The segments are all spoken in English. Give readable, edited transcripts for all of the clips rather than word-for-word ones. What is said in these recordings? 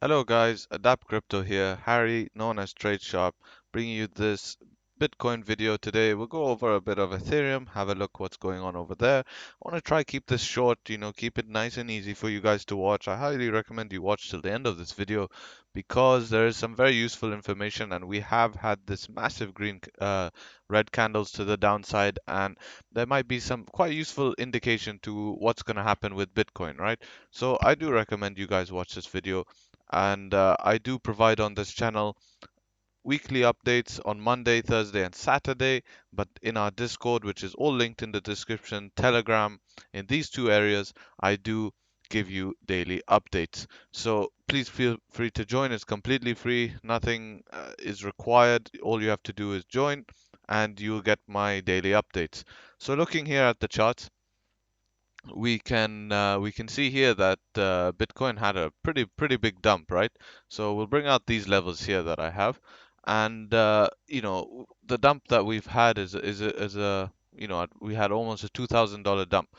Hello guys, Adapt Crypto here, Harry, known as Trade Sharp, bringing you this Bitcoin video today. We'll go over a bit of Ethereum, have a look what's going on over there. I want to try keep this short, keep it nice and easy for you guys to watch. I highly recommend you watch till the end of this video because there is some very useful information and we have had this massive red candles to the downside and there might be some quite useful indication to what's going to happen with Bitcoin, right? So I do recommend you guys watch this video and I do provide on this channel weekly updates on Monday, Thursday, and Saturday. But in our Discord, which is all linked in the description, Telegram, in these two areas, I do give you daily updates. So please feel free to join. It's completely free, nothing is required. All you have to do is join, and you'll get my daily updates. So looking here at the charts, we can see here that Bitcoin had a pretty big dump, right? So we'll bring out these levels here that I have, and the dump that we've had is a we had almost a $2,000 dump.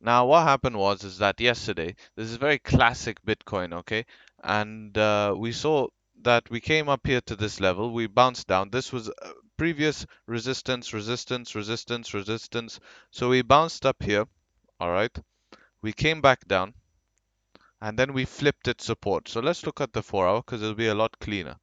Now what happened is that yesterday, this is very classic Bitcoin, okay, and we saw that we came up here to this level, we bounced down. This was previous resistance, resistance, resistance, resistance. So we bounced up here, all right. We came back down and then we flipped its support. So let's look at the 4 hour because it'll be a lot cleaner.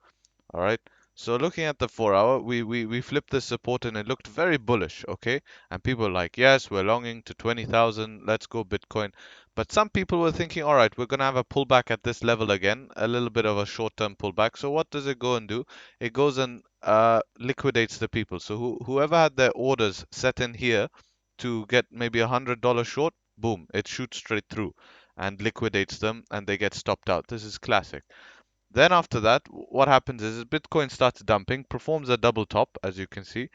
All right. So looking at the 4 hour, we flipped the support and it looked very bullish. Okay. And people were like, yes, we're longing to 20,000. Let's go Bitcoin. But some people were thinking, all right, we're going to have a pullback at this level again, a little bit of a short term pullback. So what does it go and do? It goes and liquidates the people. So whoever had their orders set in here to get maybe $100 short, boom, it shoots straight through and liquidates them and they get stopped out. This is classic. Then after that, what happens is Bitcoin starts dumping, performs a double top, as you can see,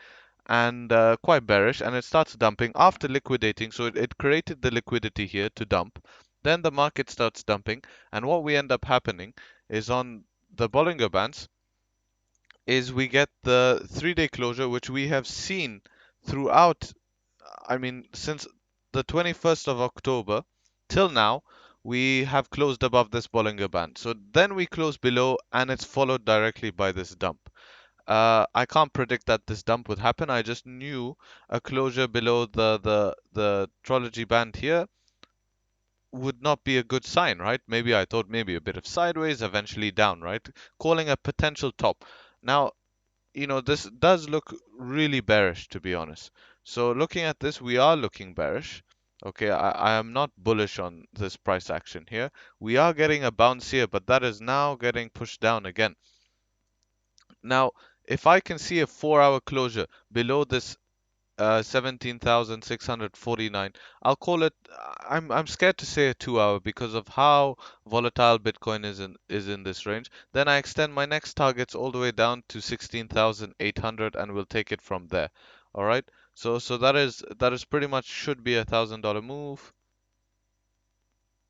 and quite bearish, and it starts dumping after liquidating. So it created the liquidity here to dump. Then the market starts dumping, and what we end up happening is on the Bollinger Bands is we get the 3-day closure, which we have seen throughout, I mean, since the 21st of October till now, we have closed above this Bollinger Band. So then we close below and it's followed directly by this dump. I can't predict that this dump would happen. I just knew a closure below the Trology band here would not be a good sign, right? Maybe I thought maybe a bit of sideways, eventually down, right? Calling a potential top. Now, this does look really bearish, to be honest. So looking at this, we are looking bearish. Okay, I am not bullish on this price action here. We are getting a bounce here, but that is now getting pushed down again. Now, if I can see a 4 hour closure below this 17,649, I'll call it. I'm scared to say a 2 hour because of how volatile Bitcoin is in this range. Then I extend my next targets all the way down to 16,800, and we'll take it from there. All right. So that is pretty much should be $1,000 move.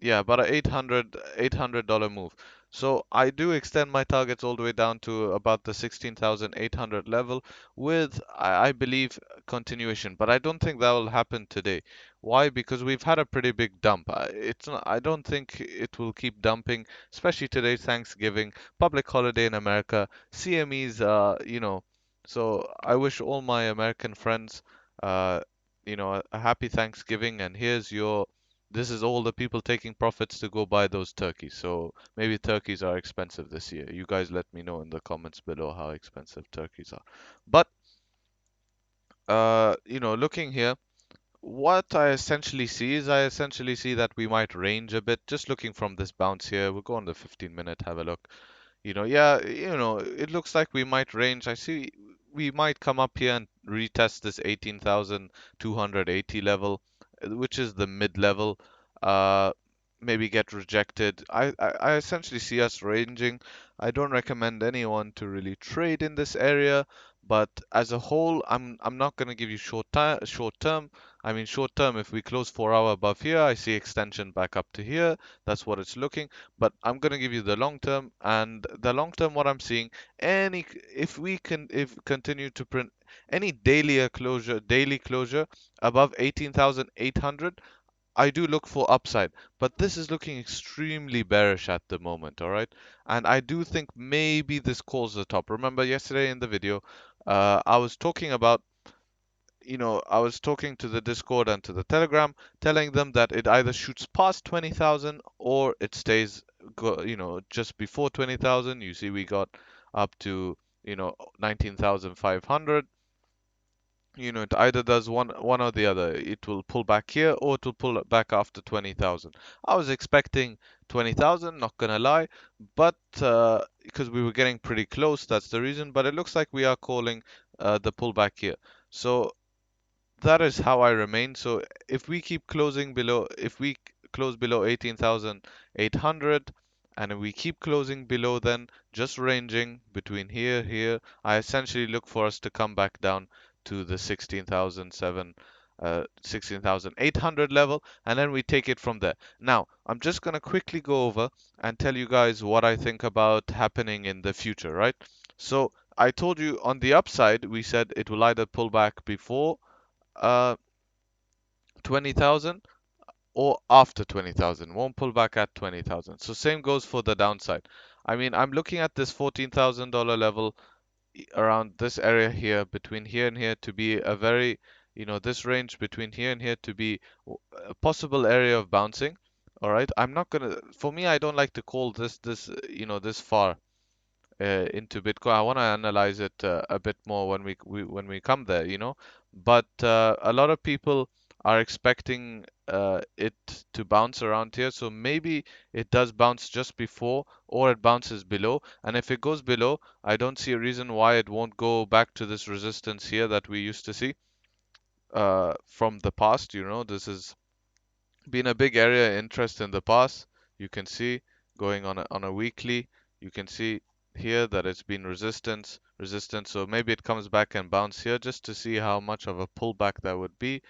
Yeah, about a $800 move. So I do extend my targets all the way down to about the 16,800 level with, I believe, continuation. But I don't think that will happen today. Why? Because we've had a pretty big dump. It's not, I don't think it will keep dumping, especially today, Thanksgiving, public holiday in America, CMEs, so I wish all my American friends, uh, a happy Thanksgiving, and this is all the people taking profits to go buy those turkeys. So maybe turkeys are expensive this year. You guys let me know in the comments below how expensive turkeys are. But looking here, what I essentially see that we might range a bit. Just looking from this bounce here, we'll go on the 15-minute, have a look. Yeah, it looks like we might range. I see we might come up here and retest this 18,280 level, which is the mid level. Uh, Maybe get rejected. I essentially see us ranging. I don't recommend anyone to really trade in this area, but as a whole, I'm not going to give you short term. I mean short term, if we close 4 hour above here, I see extension back up to here. That's what it's looking. But I'm going to give you the long term, and the long term, what I'm seeing, any if we can if continue to print any daily closure above 18,800, I do look for upside, but this is looking extremely bearish at the moment, all right? And I do think maybe this calls the top. Remember yesterday in the video, I was talking about, I was talking to the Discord and to the Telegram, telling them that it either shoots past 20,000 or it stays, just before 20,000. You see, we got up to, 19,500. It either does one or the other. It will pull back here or it will pull it back after 20,000. I was expecting 20,000, not gonna lie, but because we were getting pretty close, that's the reason. But it looks like we are calling the pullback here. So that is how I remain. So if we keep closing below, if we close below 18,800, and we keep closing below, then just ranging between here, I essentially look for us to come back down to the 16,800 level, and then we take it from there. Now, I'm just gonna quickly go over and tell you guys what I think about happening in the future, right? So I told you on the upside, we said it will either pull back before uh 20,000 or after 20,000. Won't pull back at 20,000. So same goes for the downside. I mean, I'm looking at this $14,000 level around this area here, between here and here, to be a very, this range between here and here to be a possible area of bouncing. All right. I'm not gonna, for me, I don't like to call this far into Bitcoin. I want to analyze it a bit more when when we come there, But a lot of people are expecting it to bounce around here, so maybe it does bounce just before, or it bounces below. And if it goes below, I don't see a reason why it won't go back to this resistance here that we used to see from the past. This has been a big area of interest in the past. You can see going on a weekly, you can see here that it's been resistance. So maybe it comes back and bounce here just to see how much of a pullback that would be.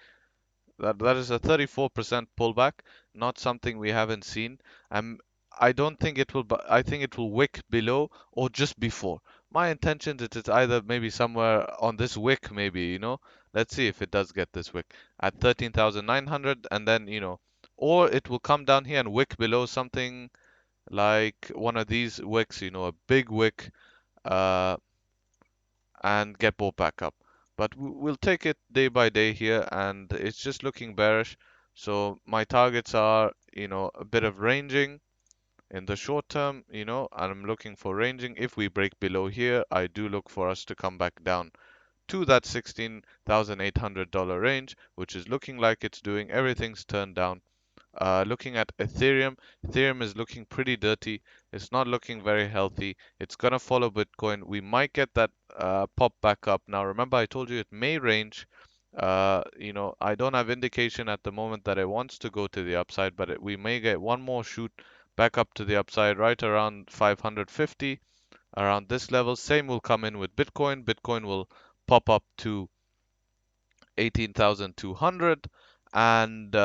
That is a 34% pullback, not something we haven't seen. I don't think it will, I think it will wick below or just before. My intention is it's either maybe somewhere on this wick, maybe, Let's see if it does get this wick at 13,900, and then, or it will come down here and wick below something like one of these wicks, a big wick, uh, and get bought back up. But we'll take it day by day here, and it's just looking bearish. So my targets are, a bit of ranging in the short term, and I'm looking for ranging. If we break below here, I do look for us to come back down to that $16,800 range, which is looking like it's doing. Everything's turned down. Looking at Ethereum, Ethereum is looking pretty dirty. It's not looking very healthy. It's gonna follow Bitcoin. We might get that pop back up. Now, remember, I told you it may range. I don't have indication at the moment that it wants to go to the upside, but we may get one more shoot back up to the upside, right around 550, around this level. Same will come in with Bitcoin. Bitcoin will pop up to 18,200, and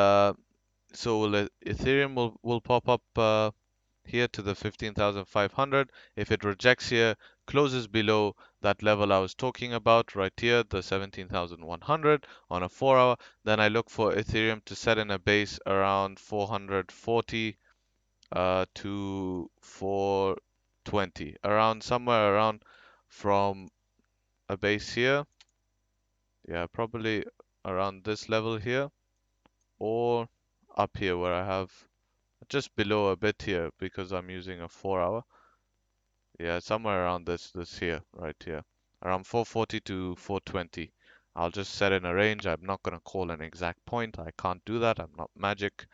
so Ethereum will pop up here to the 15,500. If it rejects here, closes below that level I was talking about right here, the 17,100 on a 4 hour, then I look for Ethereum to set in a base around 440 to 420, around somewhere around from a base here. Yeah, probably around this level here, or up here where I have just below a bit here because I'm using a 4 hour. Yeah, somewhere around this here, right here. Around 440 to 420. I'll just set in a range. I'm not gonna call an exact point. I can't do that. I'm not magic.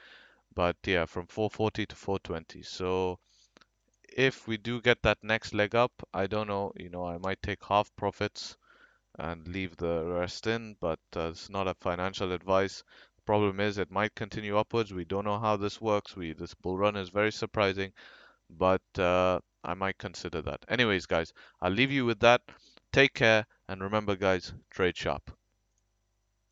But yeah, from 440 to 420. So if we do get that next leg up, I don't know, I might take half profits and leave the rest in, but it's not a financial advice. Problem is, it might continue upwards. We don't know how this works. This bull run is very surprising, but I might consider that. Anyways, guys, I'll leave you with that. Take care, and remember, guys, trade sharp.